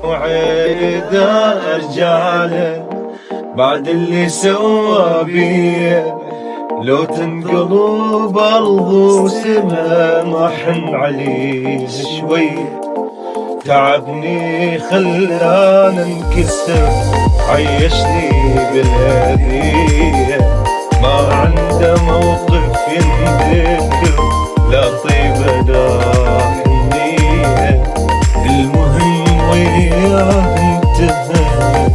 وإذا أرجعله بعد اللي سوى بيه، لو تنقلب أرض وسما ما حن عليه شوي. تعبني خلانا انكسر، عيشني بالهدية، ما عنده موقف ينذكر، لا طيبة لا حنية. المهم وياه انتهت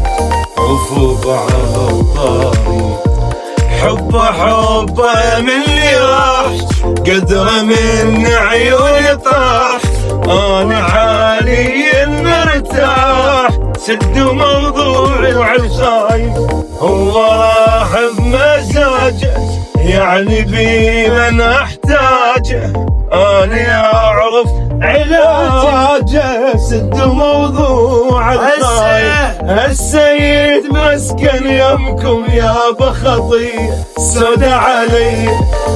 عفو بعطاري، حبه من اللي راح، قدره من عيوني طاح. انا حاليا مرتاح، سد موضوعي وعالخايف، هو راح بمزاجه يعني بي من احتاجه. انا اعرف علاجه، سد موضوع الخايف. السيد مسكن يمكم يا بخطيه سودا علي،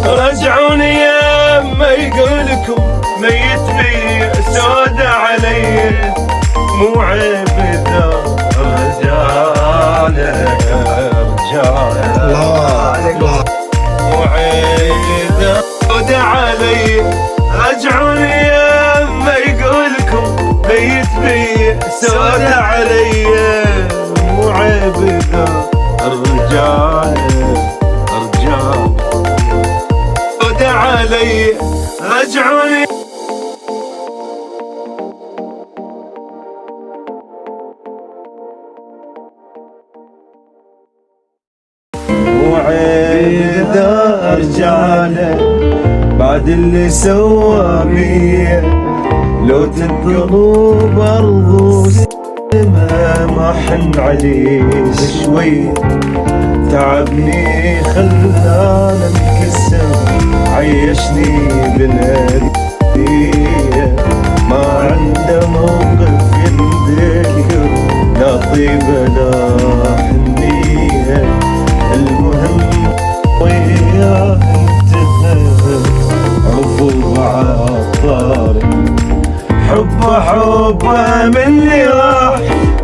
رجعوني يا ما يقولكم ميت بي سودا علي. مو عيب اذا رجاله رجاله، مو عيب اذا سودا علي، رجعوني يا ما يقولكم ميت بي سودا علي. مو عيب اذا الرجال سودا علي، رجعوني. مو عيب اذا رجاله بعد اللي سوى بيه، لو تنقلب أرض وسما ما حن عليه شوي. تعبني خلانا انكسر، عيشني بالهدية، ما عنده موقف ينذكر، لا طيبة لا حنية. المهم وياه انتهت عفو عطاري، حبه من اللي راح،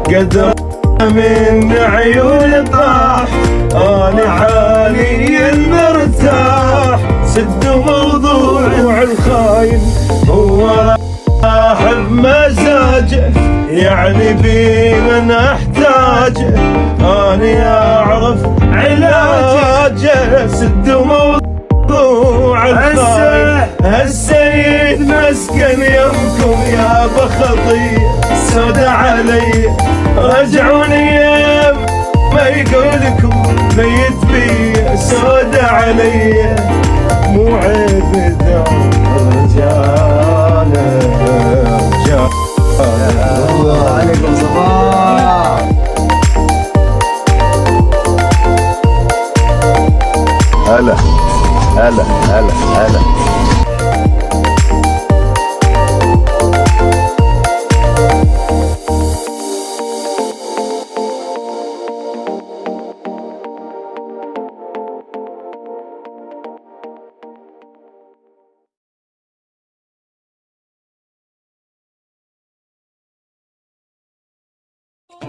قدر من عيوني طاح. انا حاليا مرتاح، سد موضوعي وعالخاين، هو راح بمزاجه يعني بي من احتاجه. انا اعرف علاجه، سد موضوع الخاين. السيد مسكن يمكم يا بخطيه سودا علي، رجعوني يا ما يقولكم ميت بي سودا علي. مو عيب اذا رجاله رجاله. الله عليكم صباح. هلا هلا هلا هلا.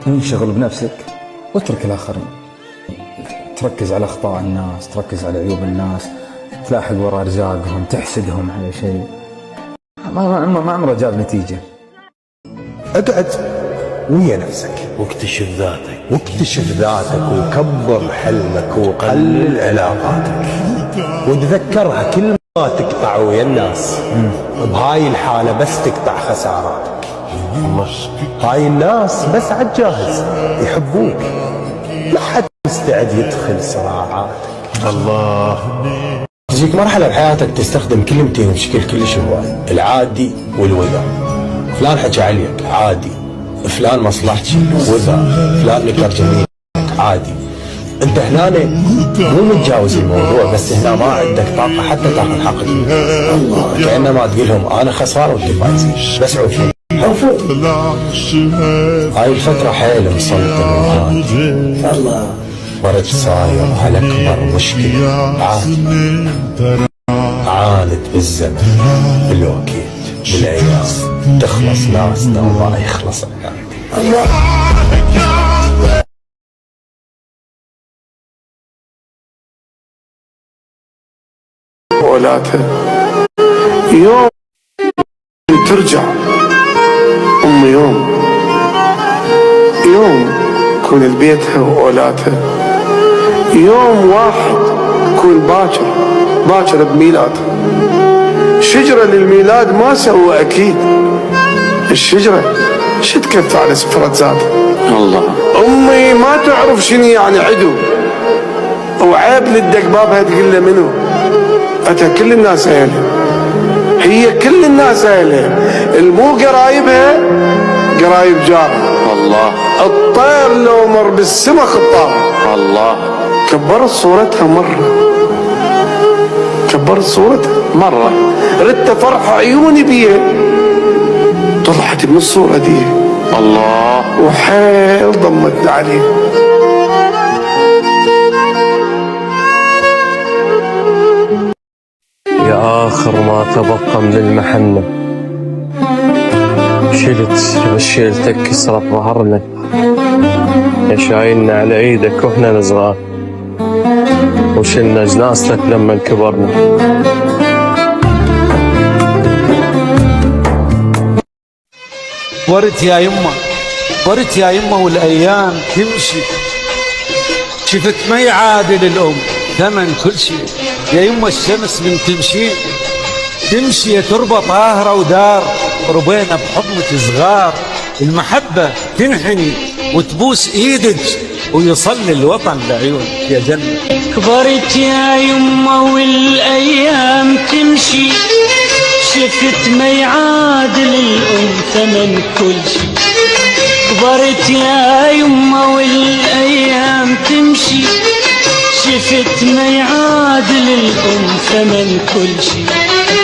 انشغل بنفسك واترك الآخرين، تركز على أخطاء الناس، تركز على عيوب الناس، تلاحق وراء رزاقهم، تحسدهم على شيء ما عمره جاب نتيجة. اقعد ويا نفسك واكتشف ذاتك وكبر حلمك وقلل علاقاتك، وتذكرها كل ما تقطع ويا الناس بهاي الحالة بس تقطع خساراتك. هاي الناس بس عالجاهز يحبوك، لا حد مستعد يدخل صراعاتك. الله. تجيك مرحلة بحياتك تستخدم كلمتين بشكل كلش هواي، العادي والوذا. فلان حكى عليك عادي، فلان مصلحتي وذا، فلان نكر جميلك عادي. انت هنا مو متجاوز الموضوع، بس هنا ما عندك طاقة حتى تاخذ حقك. كأنما تقولهم انا خسران وانتم فايزين، بس عوفوا. هاي الفترة حيل مسلطة الله، ورد صاير على اكبر مشكلة عاند بالزمن بالوقت بالايام، تخلص ناسنا وما يخلص عندك. ولاته يوم ترجع يوم يكون لبيتها وأولادها، يوم واحد يكون باكر بميلادها. شجرة للميلاد ما سوى أكيد، الشجرة شو تكفى على سفرة ذاتها. الله أمي ما تعرف شنو يعني عدو، وعيب للدق بابها تقول له منو؟ أتى كل الناس أهلها، هي كل الناس أهلها، المو قرايبها قرايب جارها. الله الطير لو مر بالسما خطاها. الله كبرت صورتها مرة ردت فرح عيوني بيها، طلعت من الصورة دي. الله وحيل ضمتنا عليه. يا آخر ما تبقى من المحنة، شيلتك كسرت ظهرنا، يا شايلنا على ايدك واحنا صغار، وشلنا جنازتك لما كبرنا. ورت يا يمه والايام تمشي، شفت ما يعادل الام ثمن كل شيء. يا يمه الشمس من تمشي يا تربه طاهره ودار، ربينا بحضنك صغار. المحبه تنحني وتبوس ايدك، ويصلي الوطن لعيونك يا جنه. كبرت يا يمه والايام تمشي، شفت ما يعادل الام ثمن كل شي. كبرت يا يمه والايام تمشي، شفت ما يعادل الام ثمن كل شي.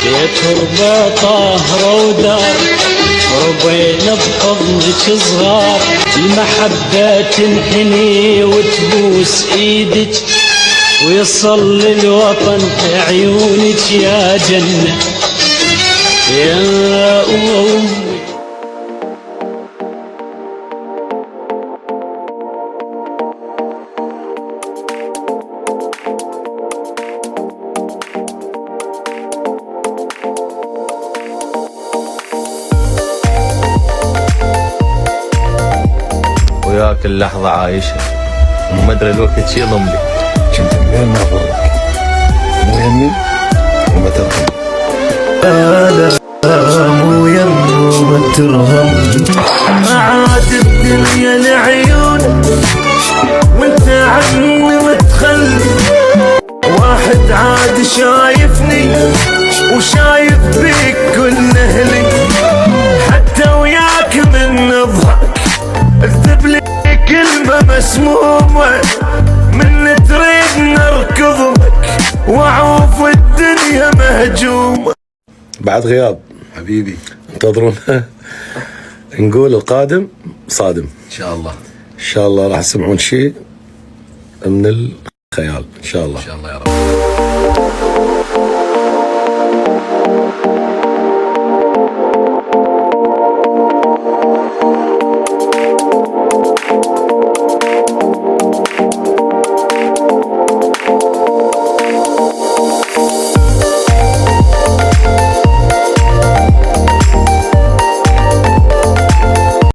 يا تربه طاهره ودار، ربينا بحضنك صغار. المحبه تنحني وتبوس ايدك، ويصلي الوطن في عيونك يا جنه يا أمي. وياك اللحظة عايشة، وما ادري الوقت شي يضم لي. كنت من ما ضرك، مو يمي وما ترهم. مو يمو ما ترهم، عاد الدنيا العيون وانت عني متخلي. واحد عاد شايفني وشايف بيك كل اهلي، حتى وياك من نضحك اكتب لي كلمة مسمومة، من تريد نركض لك واعوف الدنيا مهجومة. بعد غياب حبيبي انتظرونا. نقول القادم صادم ان شاء الله. ان شاء الله راح تسمعون شيء من الخيال ان شاء الله. ان شاء الله يا رب.